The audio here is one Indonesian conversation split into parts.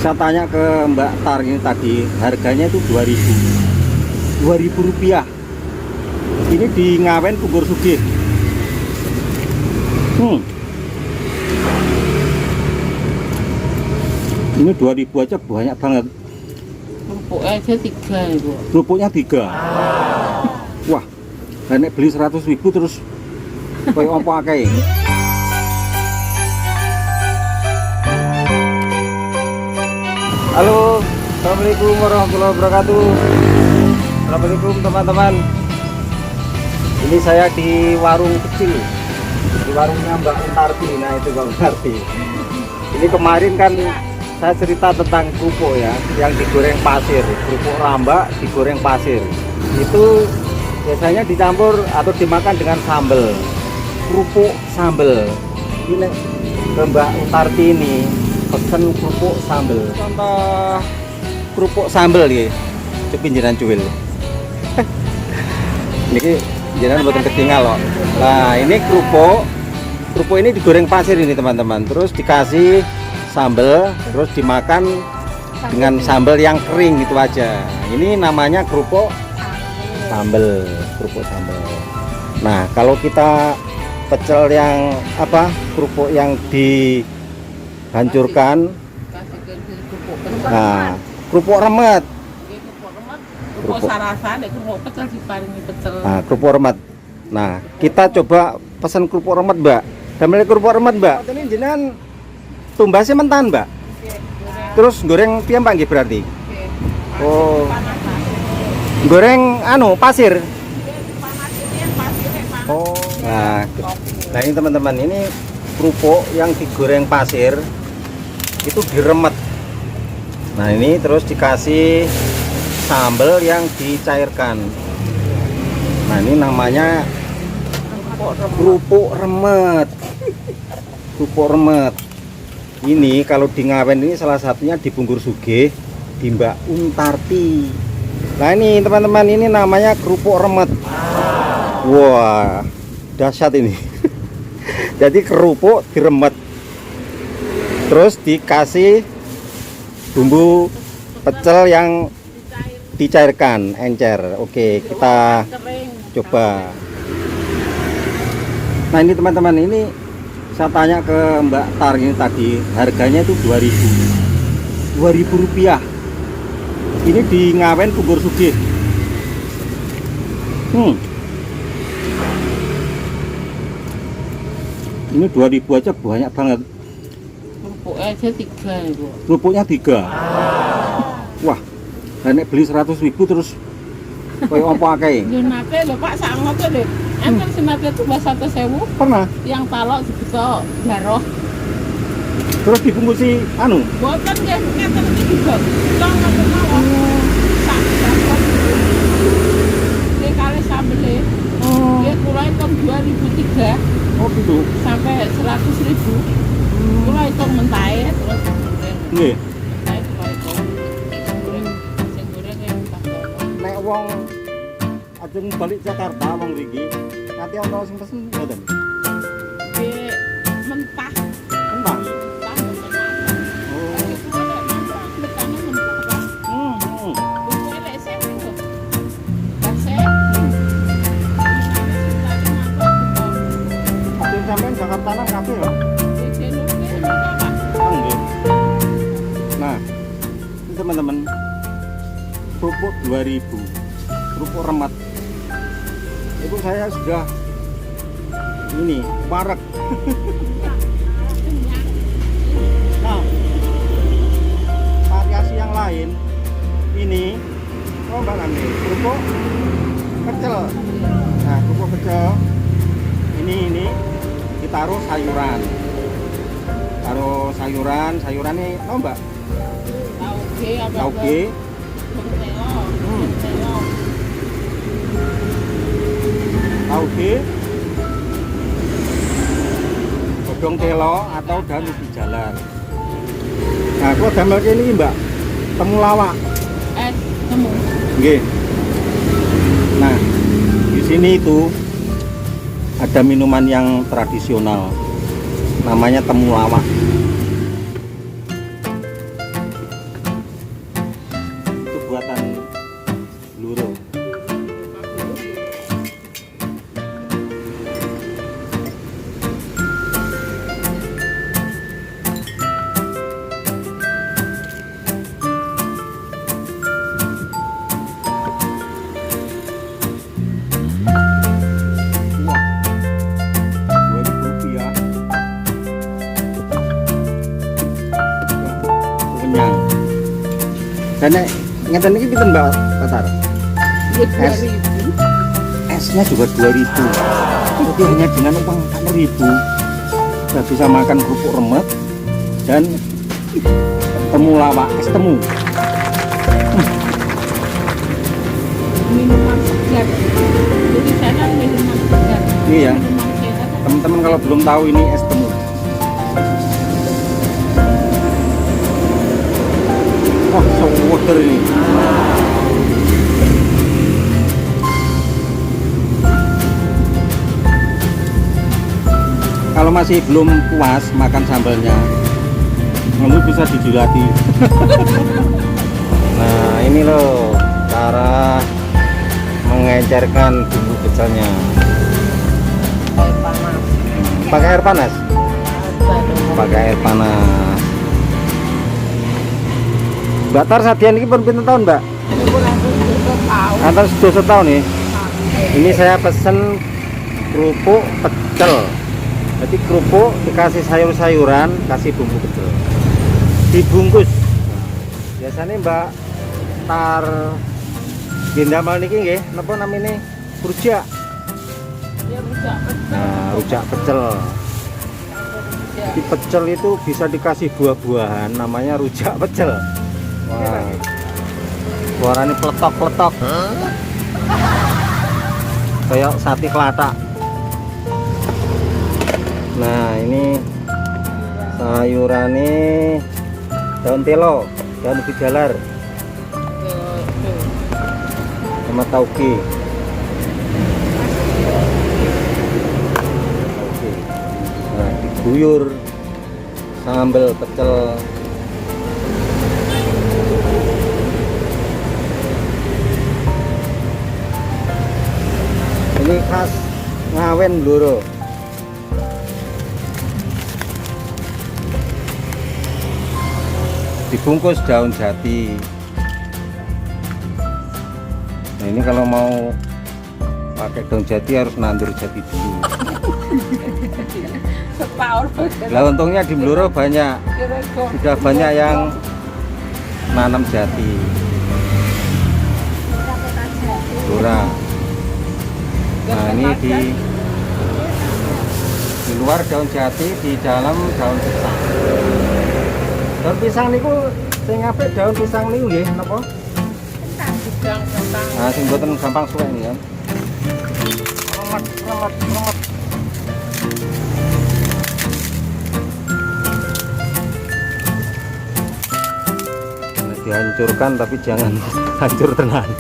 Saya tanya ke Mbak Tar ini tadi, harganya itu 2000 rupiah. Ini di Ngawen Pugur Sugih. Ini 2000 aja banyak banget. Kerupuk aja 3 ibu. Kerupuknya 3. Wah, nek beli 100.000 terus kayak apa akeh. Halo, assalamualaikum warahmatullahi wabarakatuh. Assalamualaikum teman-teman. Ini saya di warung kecil, di warungnya Mbak Untarti. Nah itu Mbak Untarti. Ini kemarin kan saya cerita tentang kerupuk ya, yang digoreng pasir, kerupuk rambak digoreng pasir. Itu biasanya dicampur atau dimakan dengan sambal, kerupuk sambal. Ini ke Mbak Untarti ini pesen kerupuk sambal. Contoh kerupuk sambal ya, coba jenengan cuwil. Ini jenengan buatan ketinggal loh. Nah ini kerupuk ini digoreng pasir ini teman-teman, terus dikasih sambal, terus dimakan dengan sambal yang kering gitu aja. Ini namanya kerupuk sambal, kerupuk sambal. Nah kalau kita pecel yang apa, kerupuk yang dihancurkan, nah kerupuk remet. Kerupuk sarasa, kerupuk pecel diparingi pecel. Nah kerupuk remet. Nah kita coba pesan kerupuk remet Mbak. Damel kerupuk remet Mbak. Ini jenengan tumbasnya mentan Mbak. Terus goreng piyambak nggih berarti? Oh. Goreng anu pasir. Oh. Nah ini teman-teman, ini kerupuk yang digoreng pasir itu diremet. Nah ini terus dikasih sambal yang dicairkan. Nah ini namanya kerupuk remet. Kerupuk remet. Ini kalau di Ngawen ini salah satunya di Pugur Sugih, di Mbak Untarti. Nah ini teman-teman, ini namanya kerupuk remet. Wah dahsyat ini. Jadi kerupuk diremet, terus dikasih bumbu pecel yang dicairkan, encer. Oke kita coba. Nah ini teman-teman, ini saya tanya ke Mbak Tar ini tadi, harganya itu 2000 rupiah. Ini di Ngawen Pugur Sugih. Ini 2000 aja banyak banget. Kerupuk aja 3 ibu. Kerupuknya 3. Wah, nek beli 100.000 terus kayak apa akeh. Yo nate lho Pak, sak ngono lho. Enten senate tuh 100.000. Pernah? Yang talok bisa garoh. Terus dibungkusi anu? Boten nggih, ngeten iki juga. Kula ngoten mawon. Sak garoh. Iki kali sambele. Nggih kula hitung 2003. Oh gitu. Sampai 100.000. Kula hitung mentahe terus goreng. Nggih. Mentahe kula hitung. Goreng. Sing goreng ya tak toko. Nek wong ajeng balik Jakarta wong mriki, nanti ono sing pesen mboten? Nggih mentah. Entah. Mentah mboten masak. Oh. Tapi kula nek masak betane mentah. Bumbuke lek sing lho. Kasih. Ajeng sampean Jakarta nang kabeh ya? Nah, ini teman-teman, kerupuk 2000, kerupuk remet. Itu saya sudah ini parek. Nah, variasi yang lain ini, oh mbak Nani, kerupuk pecel. Nah, kerupuk pecel ini ditaruh sayuran. Taruh sayurannya, oh mbak? Tauge. Tauge, godong telo atau daun ubi jalar. Nah, kok damel ini mbak, temulawak. Temu. Nggih. Nah, di sini itu ada minuman yang tradisional, namanya temulawak. kenyang. Dan ngeten iki pinten Mbak Batar? Ya Es. 2000. Esnya juga 2000. Jadi hanya dengan uang 4000 sudah bisa makan kerupuk remet dan temulawak, es temu. Minuman segar. Jadi sana minuman segar. Iya, Minuman sehat. teman-teman kalau belum tahu ini es temu. Oh, seger ini. Kalau masih belum puas makan sambalnya, kamu bisa dijulati. Nah, ini loh cara mengencerkan bumbu pecelnya. Air panas. Pakai air panas? Pakai air panas. Mbak Tar sadian ini pun pinten tahun, Mbak? Ini pun aku sudah tahu. Antar sudah setahun nih. Ini saya pesen kerupuk pecel. Jadi kerupuk dikasih sayur-sayuran, kasih bumbu pecel. Dibungkus. Biasanya Mbak Tar gendamel niki nggih, napa namine? Rujak. Ya rujak pecel. Nah, rujak pecel. Di pecel itu bisa dikasih buah-buahan, namanya rujak pecel. Wah. Suaranya peletok-peletok. Kayak sate kelatak. Nah, ini sayurannya daun telo, daun ubi jalar, sama tauge. Nah, diguyur sambal pecel. Ini khas Ngawen Bluro. Dibungkus daun jati. Nah, ini kalau mau pakai daun jati harus nandur jati dulu. Setahun. Lah untungnya di Bluro banyak, sudah banyak yang nanam jati. Blora. Nah, ini di luar daun jati, di dalam daun pisang. Daun pisang niku sing apik daun pisang niku nggih napa? Sedang tentang Nah, sing mboten gampang suwek ini kan. Remet, remet, remet. Nah, dihancurkan tapi jangan hancur tenan.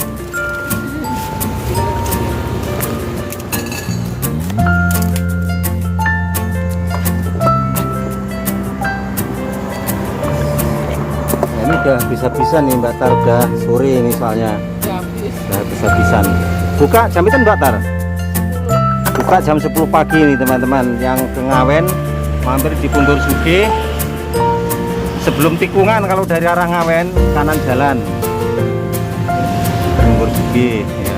Ini udah bisa-bisa nih Mbak Tar, udah sore ini soalnya habis. udah bisa-bisa. Buka jam itu Mbak Tar? Buka jam 10 pagi nih teman-teman. Yang ke Ngawen mampir di Puntur Sugih sebelum tikungan. Kalau dari arah Ngawen kanan jalan Puntur Sugih ya.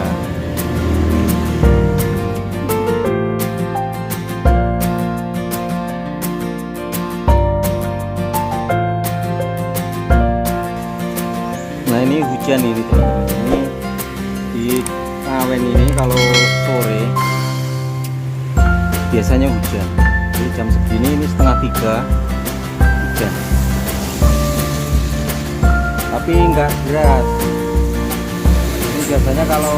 Nah, ini hujan ini teman-teman. Ini di Ngawen ini kalau sore biasanya hujan. Jadi jam segini ini 2:30 hujan. Tapi enggak deras. Ini biasanya kalau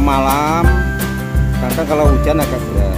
malam, kadang kalau hujan agak deras.